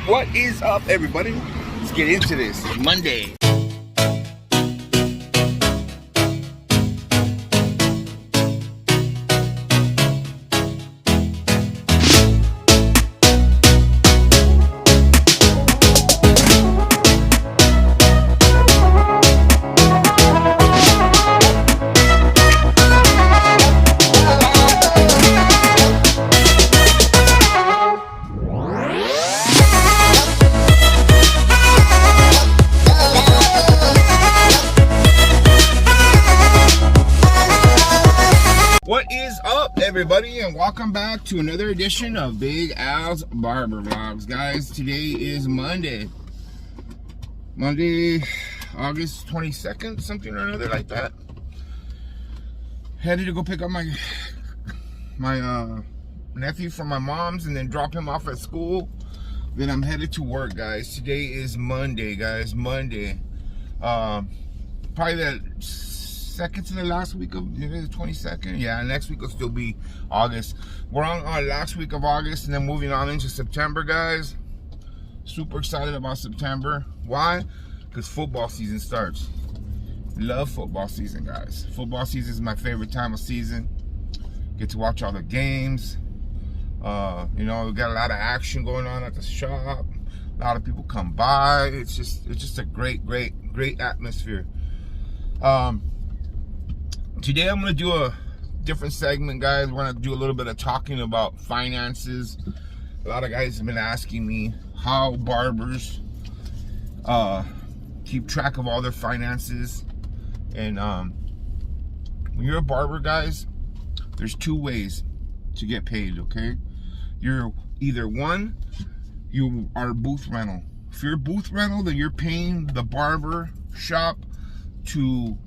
What is up, everybody? Let's get into this. Monday. What is up, everybody, and welcome back to another edition of Big Al's Barber Vlogs. Guys, today is Monday, August 22nd, something or another like that. Headed to go pick up my nephew from my mom's and then drop him off at school. Then I'm headed to work, guys. Today is Monday, guys. Monday. Probably the second to the last week of the 22nd. Yeah, next week will still be August. We're on our last week of August and then moving on into September, guys. Super excited about September. Why? Because football season starts. Love football season, guys. Football season is my favorite time of season. Get to watch all the games. You know, we got a lot of action going on at the shop. A lot of people come by. It's just a great atmosphere. Today I'm going to do a different segment, guys. We're going to do a little bit of talking about finances. A lot of guys have been asking me how barbers keep track of all their finances. And when you're a barber, guys, there's two ways to get paid, okay? You're either one, you are booth rental. If you're a booth rental, then you're paying the barber shop to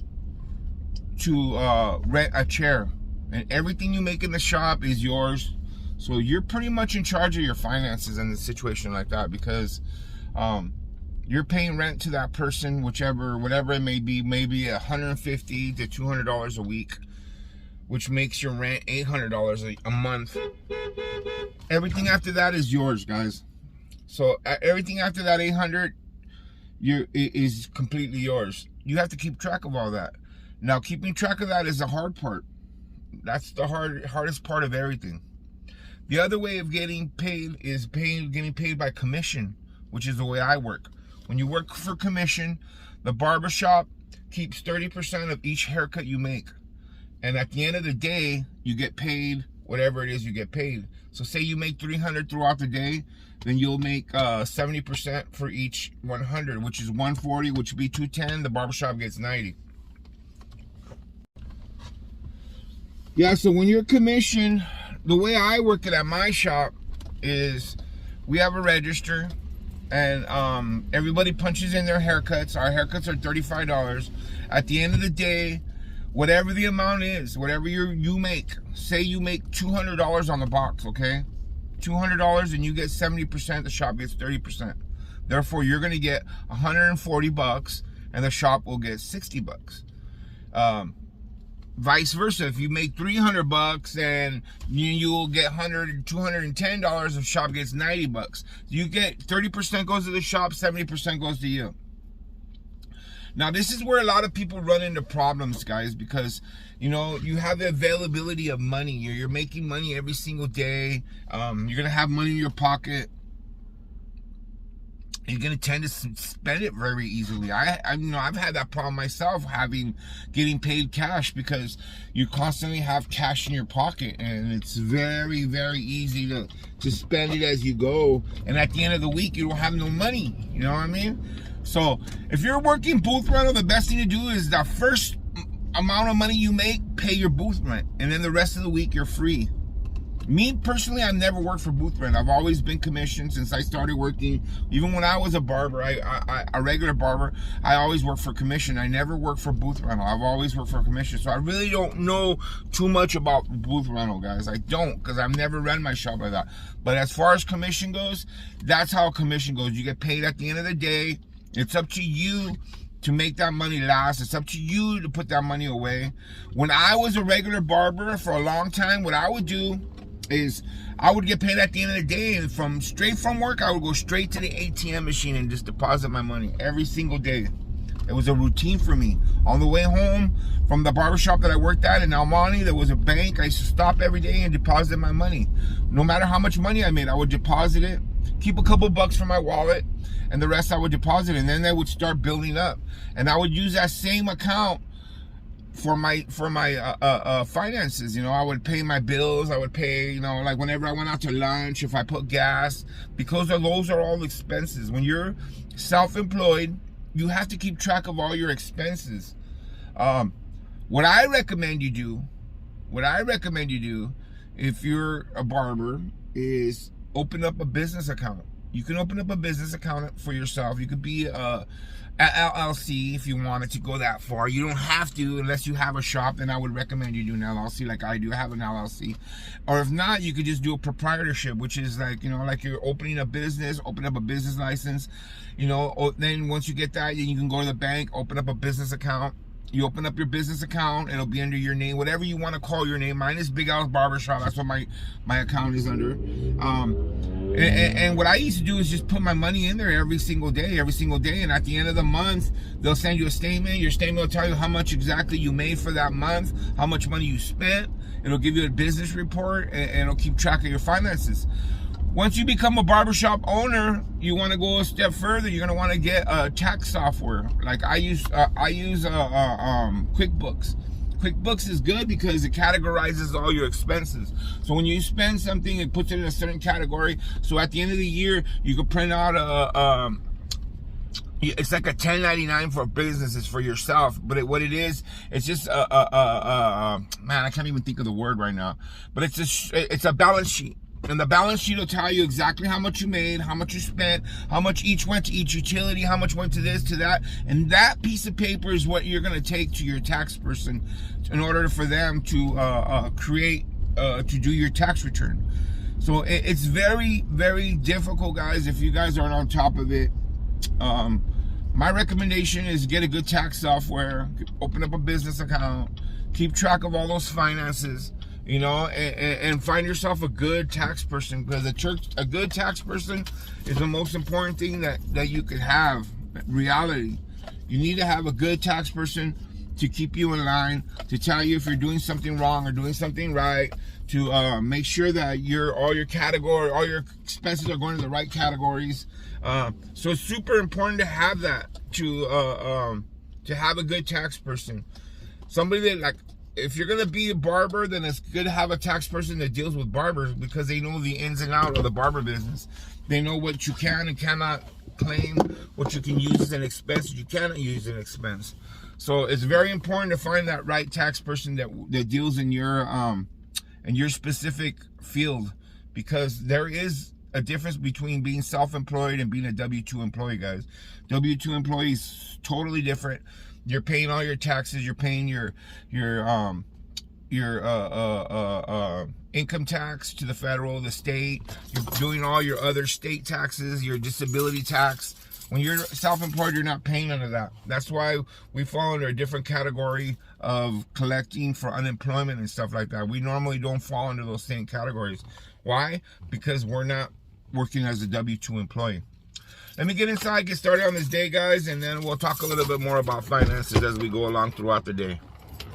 rent a chair, and everything you make in the shop is yours. So you're pretty much in charge of your finances in a situation like that, because you're paying rent to that person, whatever it may be, maybe $150 to $200 a week, which makes your rent $800 a month. Everything after that is yours, guys. So everything after that $800 is completely yours. You have to keep track of all that. Now, keeping track of that is the hard part. That's the hardest part of everything. The other way of getting paid is getting paid by commission, which is the way I work. When you work for commission, the barbershop keeps 30% of each haircut you make. And at the end of the day, you get paid whatever it is you get paid. So say you make $300 throughout the day, then you'll make 70% for each 100, which is 140, which would be 210. The barbershop gets 90. Yeah, so when you're commissioned, the way I work it at my shop is we have a register, and everybody punches in their haircuts. Our haircuts are $35. At the end of the day, whatever the amount is, whatever you make, say you make $200 on the box, okay? $200 and you get 70%, the shop gets 30%. Therefore, you're gonna get $140 and the shop will get $60. Vice versa, if you make $300 and you'll get $210, the shop gets $90. You get 30% goes to the shop, 70% goes to you. Now, this is where a lot of people run into problems, guys, because, you know, you have the availability of money. You're making money every single day. You're going to have money in your pocket. You're going to tend to spend it very easily. I've had that problem myself, getting paid cash, because you constantly have cash in your pocket, and it's very, very easy to spend it as you go. And at the end of the week, you don't have no money. You know what I mean? So if you're working booth rental, the best thing to do is the first amount of money you make, pay your booth rent, and then the rest of the week you're free. Me personally, I've never worked for booth rent. I've always been commissioned since I started working. Even when I was a barber, a regular barber, I always worked for commission. I never worked for booth rental. I've always worked for commission. So I really don't know too much about booth rental, guys. I don't, because I've never run my shop like that. But as far as commission goes, that's how commission goes. You get paid at the end of the day. It's up to you to make that money last. It's up to you to put that money away. When I was a regular barber for a long time, what I would do is I would get paid at the end of the day, and straight from work, I would go straight to the ATM machine and just deposit my money every single day. It was a routine for me. On the way home from the barbershop that I worked at in Almani, there was a bank. I used to stop every day and deposit my money. No matter how much money I made, I would deposit it, keep a couple bucks for my wallet, and the rest I would deposit. And then they would start building up. And I would use that same account for my finances. You know, I would pay my bills. I would pay, you know, like whenever I went out to lunch, if I put gas, because those are all expenses. When you're self-employed, you have to keep track of all your expenses. What I recommend you do, if you're a barber, is open up a business account. You can open up a business account for yourself. You could be a LLC if you wanted to go that far. You don't have to unless you have a shop. Then I would recommend you do an LLC like I do. I have an LLC. Or if not, you could just do a proprietorship, which is like, you know, like you're opening a business, open up a business license. You know, then once you get that, then you can go to the bank, open up a business account. You open up your business account, it'll be under your name, whatever you want to call your name. Mine is Big Al's Barbershop. That's what my account is under. And what I used to do is just put my money in there every single day. And at the end of the month, they'll send you a statement. Your statement will tell you how much exactly you made for that month, how much money you spent. It'll give you a business report, and it'll keep track of your finances. Once you become a barbershop owner, you want to go a step further. You're going to want to get tax software. Like I use QuickBooks. QuickBooks is good because it categorizes all your expenses. So when you spend something, it puts it in a certain category. So at the end of the year, you can print out it's like a 1099 for businesses for yourself. But what it is, it's just man, I can't even think of the word right now. But it's a balance sheet. And the balance sheet will tell you exactly how much you made, how much you spent, how much each went to each utility, how much went to this, to that. And that piece of paper is what you're going to take to your tax person in order for them to to do your tax return. So it's very, very difficult, guys, if you guys aren't on top of it. My recommendation is get a good tax software, open up a business account, keep track of all those finances. You know, and find yourself a good tax person, because a good tax person is the most important thing that you could have. Reality, you need to have a good tax person to keep you in line, to tell you if you're doing something wrong or doing something right, to make sure that all your expenses are going to the right categories. So it's super important to have that, to have a good tax person, somebody that, like, if you're gonna be a barber, then it's good to have a tax person that deals with barbers, because they know the ins and outs of the barber business. They know what you can and cannot claim, what you can use as an expense, what you cannot use as an expense. So it's very important to find that right tax person that deals in your specific field, because there is a difference between being self-employed and being a W-2 employee, guys. W-2 employee is totally different. You're paying all your taxes. You're paying your income tax to the federal, the state. You're doing all your other state taxes, your disability tax. When you're self-employed, you're not paying none of that. That's why we fall under a different category of collecting for unemployment and stuff like that. We normally don't fall under those same categories. Why? Because we're not working as a W-2 employee. Let me get inside, get started on this day, guys, and then we'll talk a little bit more about finances as we go along throughout the day.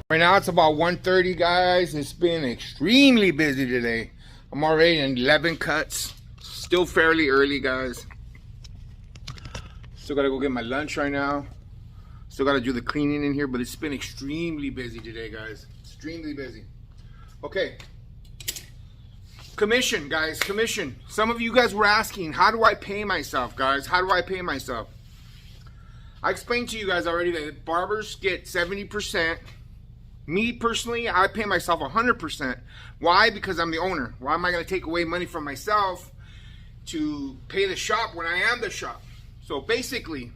Right now, it's about 1:30, guys. It's been extremely busy today. I'm already in 11 cuts. Still fairly early, guys. Still got to go get my lunch right now. Still got to do the cleaning in here, but it's been extremely busy today, guys. Extremely busy. Okay. Commission, guys, commission. Some of you guys were asking, how do I pay myself, guys? How do I pay myself? I explained to you guys already that barbers get 70%. Me, personally, I pay myself 100%. Why? Because I'm the owner. Why am I going to take away money from myself to pay the shop when I am the shop? So basically,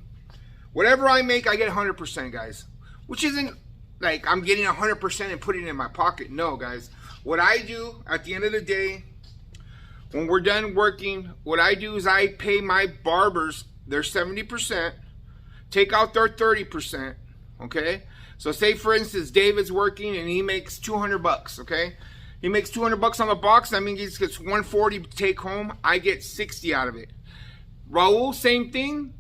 whatever I make, I get 100%, guys. Which isn't like I'm getting 100% and putting it in my pocket. No, guys. What I do at the end of the day, when we're done working, what I do is I pay my barbers their 70%, take out their 30%, okay? So say, for instance, David's working and he makes $200, okay? He makes 200 bucks on the box. That means he gets 140 to take home. I get 60 out of it. Raul, same thing.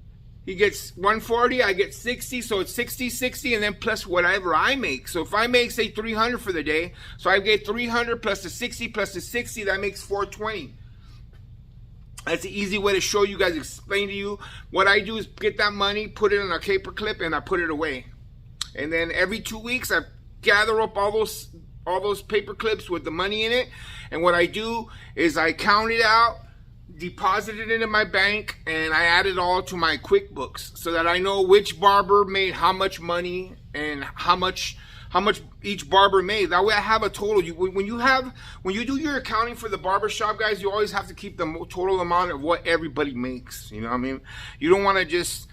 He gets 140, I get 60, so it's 60, 60, and then plus whatever I make. So if I make, say, 300 for the day, so I get 300 plus the 60 plus the 60, that makes 420. That's an easy way to show you guys, explain to you. What I do is get that money, put it in a paper clip, and I put it away. And then every 2 weeks, I gather up all those paper clips with the money in it. And what I do is I count it out, deposit it into my bank, and I add it all to my QuickBooks so that I know which barber made how much money and how much each barber made. That way I have a total. When you do your accounting for the barbershop, guys, you always have to keep the total amount of what everybody makes. You know what I mean? You don't want to just,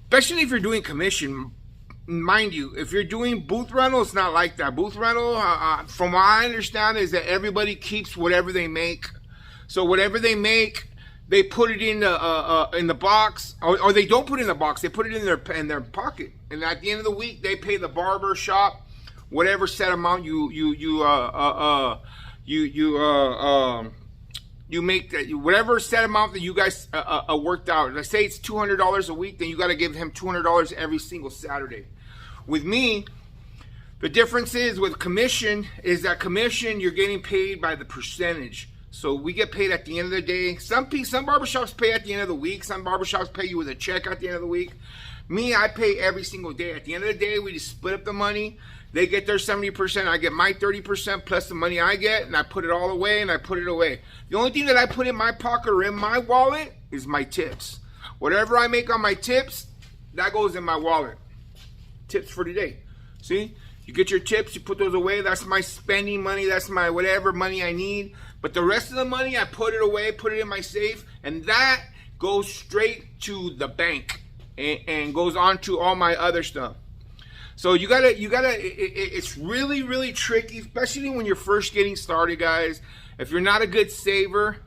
especially if you're doing commission. Mind you, if you're doing booth rental, it's not like that. Booth rental, from what I understand, is that everybody keeps whatever they make. So whatever they make, they put it in the box, or they don't put it in the box. They put it in their pocket, and at the end of the week, they pay the barber shop whatever set amount you make, that whatever set amount that you guys worked out. Let's say it's $200 a week, then you got to give him $200 every single Saturday. With me, the difference is with commission is that commission you're getting paid by the percentage. So we get paid at the end of the day. Some barbershops pay at the end of the week. Some barbershops pay you with a check at the end of the week. Me, I pay every single day. At the end of the day, we just split up the money. They get their 70%. I get my 30% plus the money I get, and I put it all away, and I put it away. The only thing that I put in my pocket or in my wallet is my tips. Whatever I make on my tips, that goes in my wallet. Tips for today. See? You get your tips, you put those away. That's my spending money. That's my whatever money I need. But the rest of the money, I put it away, put it in my safe, and that goes straight to the bank and goes on to all my other stuff. So it's really, really tricky, especially when you're first getting started, guys. If you're not a good saver,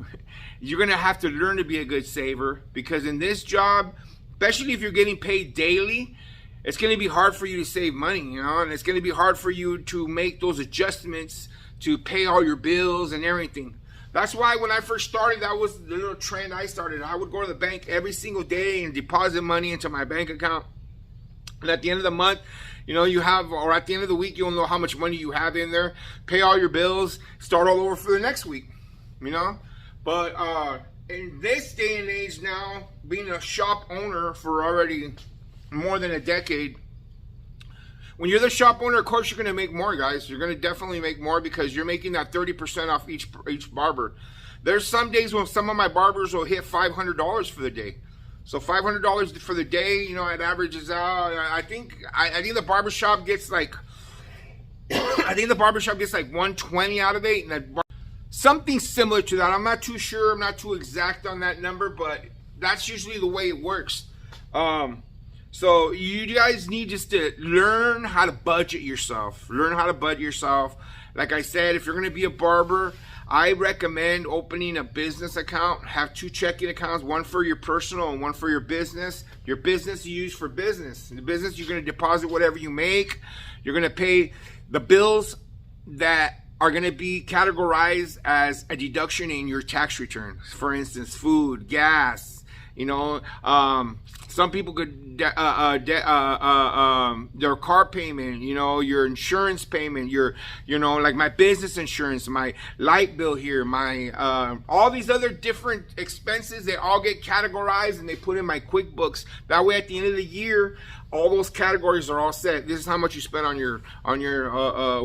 you're going to have to learn to be a good saver, because in this job, especially if you're getting paid daily, it's going to be hard for you to save money, you know, and it's going to be hard for you to make those adjustments to pay all your bills and everything. That's why when I first started, that was the little trend I started. I would go to the bank every single day and deposit money into my bank account. And at the end of the month, you know, or at the end of the week, you'll know how much money you have in there. Pay all your bills, start all over for the next week, you know. But in this day and age now, being a shop owner for already more than a decade, when you're the shop owner, of course you're going to make more, guys. You're going to definitely make more because you're making that 30% off each barber. There's some days when some of my barbers will hit $500 for the day. So $500 for the day, you know, it averages out. I think the barbershop gets like, I think the barbershop gets like 120 out of it, and something similar to that. I'm not too sure. I'm not too exact on that number, but that's usually the way it works. So you guys need just to learn how to budget yourself. Learn how to budget yourself. Like I said, if you're going to be a barber, I recommend opening a business account. Have 2 checking accounts, one for your personal and one for your business. Your business you use for business. In the business, you're going to deposit whatever you make. You're going to pay the bills that are going to be categorized as a deduction in your tax return. For instance, food, gas, you know, some people could their car payment, you know, your insurance payment, your, you know, like my business insurance, my light bill here, my all these other different expenses. They all get categorized and they put in my QuickBooks. That way, at the end of the year, all those categories are all set. This is how much you spend on your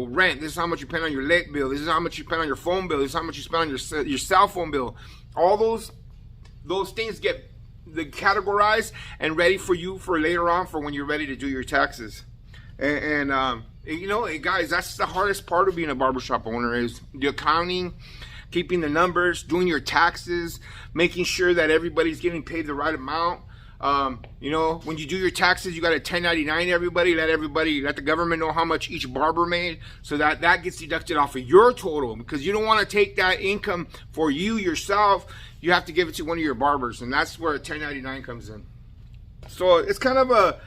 rent. This is how much you spend on your light bill. This is how much you spend on your phone bill. This is how much you spend on your cell phone bill. All those things get categorized and ready for you for later on, for when you're ready to do your taxes. And you know, guys, that's the hardest part of being a barbershop owner, is the accounting, keeping the numbers, doing your taxes, making sure that everybody's getting paid the right amount. You know, when you do your taxes, you got to 1099 everybody. Let the government know how much each barber made, so that gets deducted off of your total, because you don't want to take that income for you yourself. You have to give it to one of your barbers, and that's where a 1099 comes in. So it's kind of a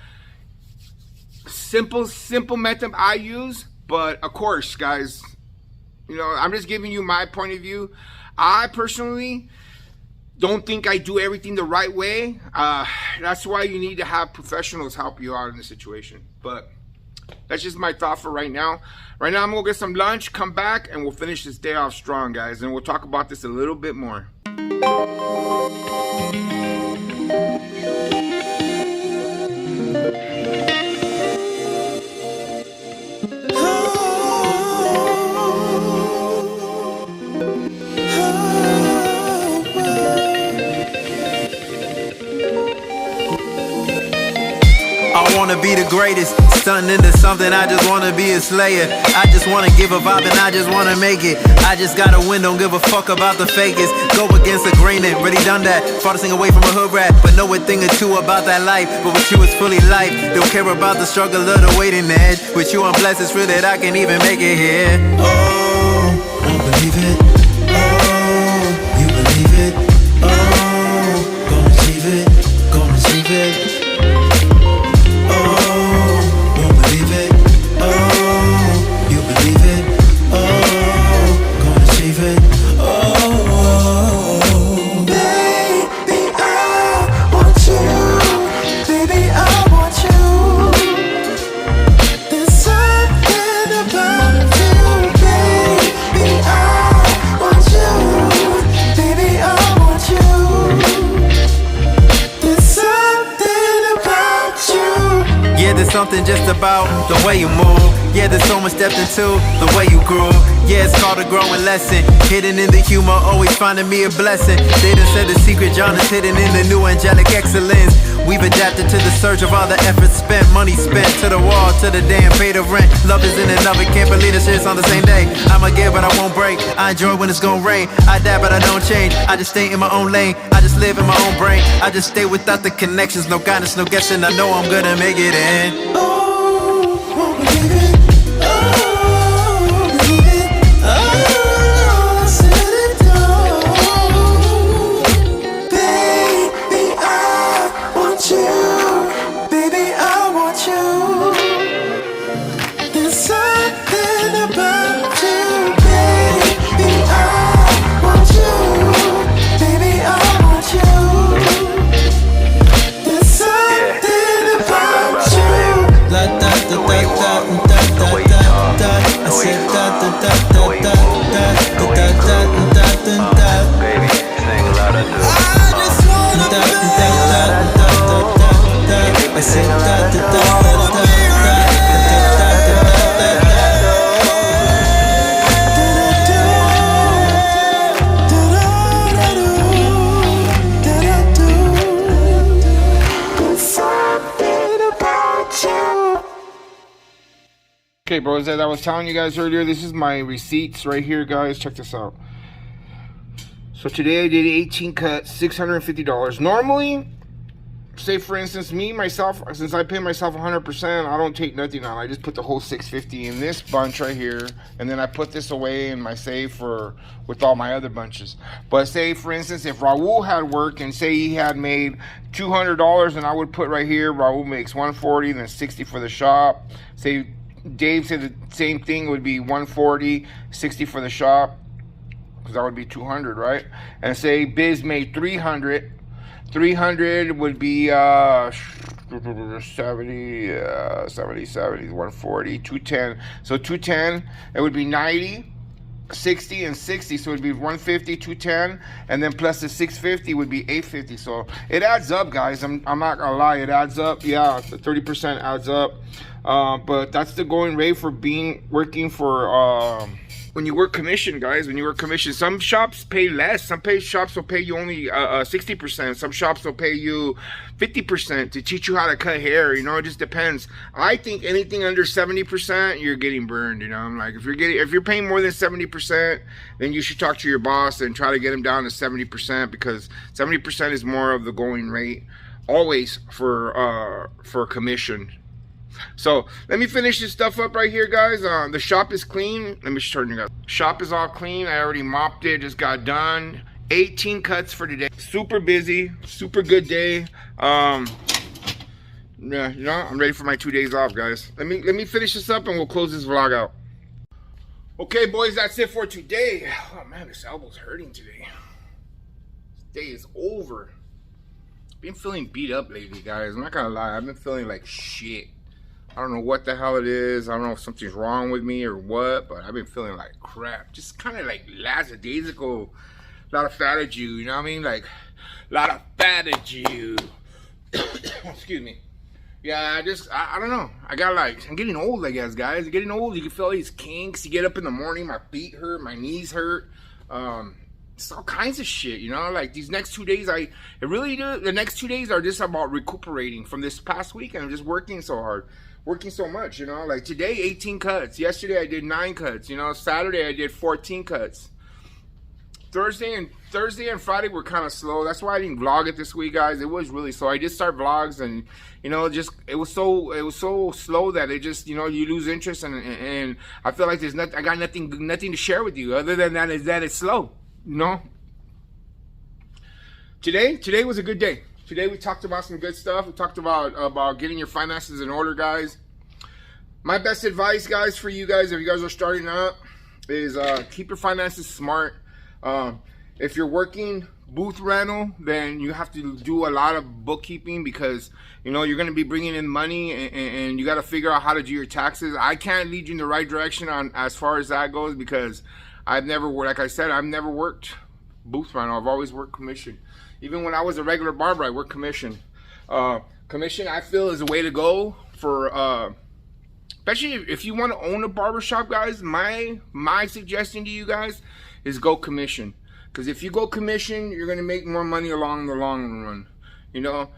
simple method I use, but of course, guys, You know, I'm just giving you my point of view. I personally don't think I do everything the right way. That's why you need to have professionals help you out in the situation. But that's just my thought for right now. Right now, I'm gonna get some lunch, come back, and we'll finish this day off strong, guys. And we'll talk about this a little bit more. I wanna be the greatest, stunting into something, I just wanna be a slayer. I just wanna give a vibe and I just wanna make it. I just gotta win, don't give a fuck about the fakest. Go against the grain and really done that. Farthest thing away from a hood rat, but know a thing or two about that life. But with you it's fully life, don't care about the struggle or the waiting edge. With you I'm blessed, it's real that I can even make it here. Oh, won't believe it. Oh, you believe it. Oh, gonna achieve it, gonna achieve it. Something just about the way you move. Yeah, there's so much depth into the way you grew. Yeah, it's called a growing lesson. Hidden in the humor, always finding me a blessing. They done said the secret John is hidden in the new angelic excellence. We've adapted to the surge of all the effort spent. Money spent to the wall, to the damn pay the rent. Love is in another, can't believe this shit's on the same day. I'ma give but I won't break. I enjoy when it's gonna rain. I adapt but I don't change. I just stay in my own lane. I just live in my own brain. I just stay without the connections. No guidance, no guessing. I know I'm gonna make it in. Okay, bros, as I was telling you guys earlier, this is my receipts right here, guys. Check this out. So today I did 18 cuts, $650. Normally, say for instance, me, myself, since I pay myself 100%, I don't take nothing out. I just put the whole $650 in this bunch right here, and then I put this away in my safe with all my other bunches. But say for instance, if Raul had worked and say he had made $200, and I would put right here, Raul makes $140, then $60 for the shop. Say Dave said the same thing, would be $140, $60 for the shop, because that would be $200, right? And say Biz made $300 would be 70, 140, 210. So 210, it would be 90, 60, and 60. So it would be 150, 210, and then plus the 650 would be 850. So it adds up, guys. I'm not gonna lie, it adds up. Yeah, the 30% adds up. But that's the going rate for working for when you work commission, guys. When you work commission, some shops pay less. Some shops will pay you only 60%. Some shops will pay you 50% to teach you how to cut hair. You know, it just depends. I think anything under 70%, you're getting burned. You know, I'm like, if you're paying more than 70%, then you should talk to your boss and try to get him down to 70%, because 70% is more of the going rate always for commission. So let me finish this stuff up right here, guys. The shop is clean. Let me just turn you guys. Shop is all clean. I already mopped it, just got done. 18 cuts for today. Super busy, super good day. Yeah, you know, I'm ready for my 2 days off, guys. Let me finish this up and we'll close this vlog out. Okay, boys, that's it for today. Oh man, this elbow's hurting today. This day is over. Been feeling beat up lately, guys. I'm not gonna lie, I've been feeling like shit. I don't know what the hell it is. I don't know if something's wrong with me or what, but I've been feeling like crap. Just kind of like last days ago, a lot of fat you know what I mean? Like, a lot of fat you. Excuse me. Yeah, I don't know. I'm getting old, I guess, guys. I'm getting old. You can feel these kinks. You get up in the morning, my feet hurt, my knees hurt. It's all kinds of shit, you know? Like, these next 2 days, the next 2 days are just about recuperating from this past weekend. I'm just working so hard, working so much, you know? Like, today, 18 cuts. Yesterday, I did 9 cuts, you know? Saturday, I did 14 cuts. Thursday and Friday were kind of slow. That's why I didn't vlog it this week, guys. It was really slow. I did start vlogs, and you know, it was so slow that it just, you know, you lose interest, and I feel like I got nothing to share with you other than that is that it's slow. You know. Today was a good day. Today we talked about some good stuff. We talked about getting your finances in order, guys. My best advice, guys, for you guys, if you guys are starting up, is keep your finances smart. If you're working booth rental, then you have to do a lot of bookkeeping because, you know, you're going to be bringing in money and you got to figure out how to do your taxes. I can't lead you in the right direction on as far as that goes because I've never worked, like I said, I've never worked booth rental. I've always worked commission. Even when I was a regular barber, I worked commission. Commission, I feel, is a way to go for, especially if you want to own a barbershop, guys. My suggestion to you guys is go commission, because if you go commission, you're going to make more money along the long run. You know,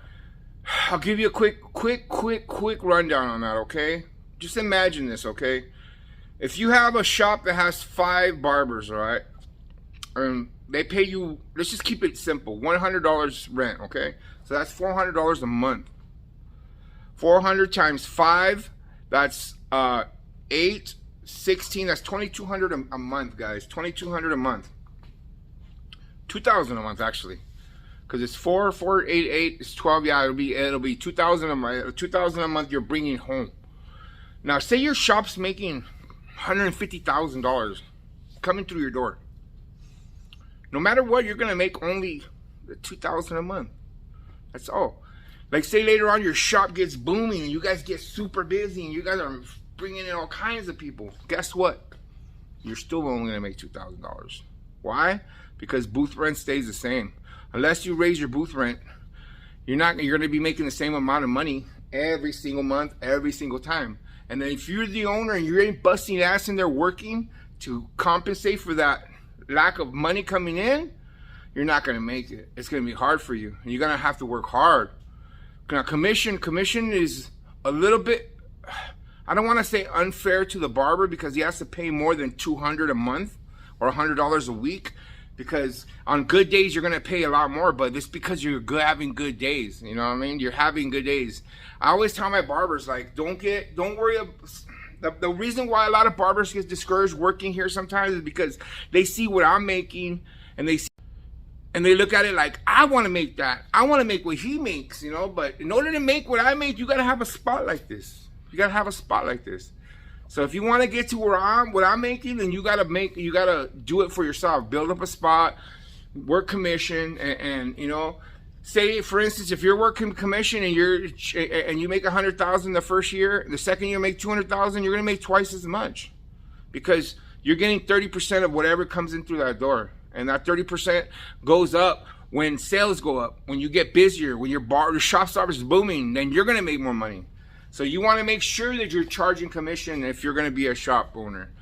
I'll give you a quick rundown on that, okay? Just imagine this, okay? If you have a shop that has 5 barbers, all right, and they pay you, let's just keep it simple, $100 rent, okay? So that's $400 a month. 400 times 5, that's 8, 16, that's $2,200 a month, guys. $2,200 a month. $2,000 a month, actually, because it's 4, 8, 8, it's 12. Yeah, it'll be $2,000 a month. $2,000 a month you're bringing home. Now, say your shop's making $150,000 coming through your door. No matter what, you're gonna make only $2,000 a month. That's all. Like, say later on your shop gets booming and you guys get super busy and you guys are bringing in all kinds of people. Guess what? You're still only gonna make $2,000. Why? Because booth rent stays the same. Unless you raise your booth rent, you're gonna be making the same amount of money every single month, every single time. And then if you're the owner and you ain't busting ass in there working to compensate for that lack of money coming in, you're not gonna make it. It's gonna be hard for you, and you're gonna have to work hard. Now, commission is a little bit, I don't want to say unfair to the barber, because he has to pay more than $200 a month or $100 a week, because on good days you're going to pay a lot more, but it's because you're having good days. You know what I mean? You're having good days. I always tell my barbers, like, don't worry. The reason why a lot of barbers get discouraged working here sometimes is because they see what I'm making, and they look at it like, I want to make that. I want to make what he makes, you know. But in order to make what I make, you got to have a spot like this. You got to have a spot like this. So if you want to get to what I'm making, then you got to do it for yourself. Build up a spot, work commission, and you know, say for instance, if you're working commission and you make $100,000 the first year, the second year make $200,000, you're going to make twice as much, because you're getting 30% of whatever comes in through that door. And that 30% goes up when sales go up, when you get busier, when your shop starts booming, then you're going to make more money. So you want to make sure that you're charging commission if you're going to be a shop owner.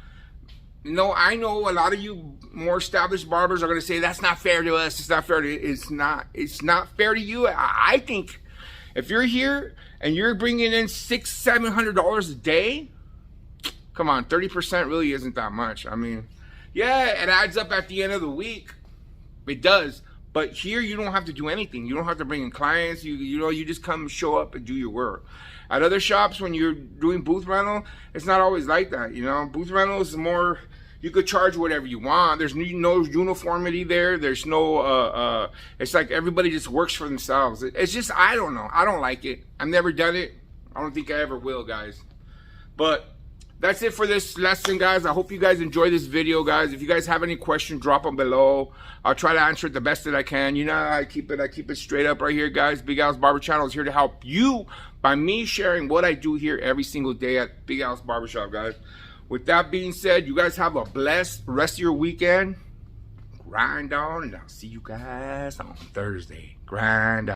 No, I know a lot of you more established barbers are going to say, that's not fair to us. It's not fair to you. It's not fair to you. I think if you're here and you're bringing in $600-700 a day, come on, 30% really isn't that much. I mean, yeah, it adds up at the end of the week. It does. But here you don't have to do anything. You don't have to bring in clients. You know, you just come, show up, and do your work. At other shops, when you're doing booth rental, it's not always like that. You know, booth rental is more, you could charge whatever you want. There's no uniformity there. There's no, it's like everybody just works for themselves. It's just, I don't know. I don't like it. I've never done it. I don't think I ever will, guys. But that's it for this lesson, guys. I hope you guys enjoy this video, guys. If you guys have any questions, drop them below. I'll try to answer it the best that I can. You know, I keep it straight up right here, guys. Big Al's Barber Channel is here to help you by me sharing what I do here every single day at Big Al's Barbershop, guys. With that being said, you guys have a blessed rest of your weekend. Grind on, and I'll see you guys on Thursday. Grind on.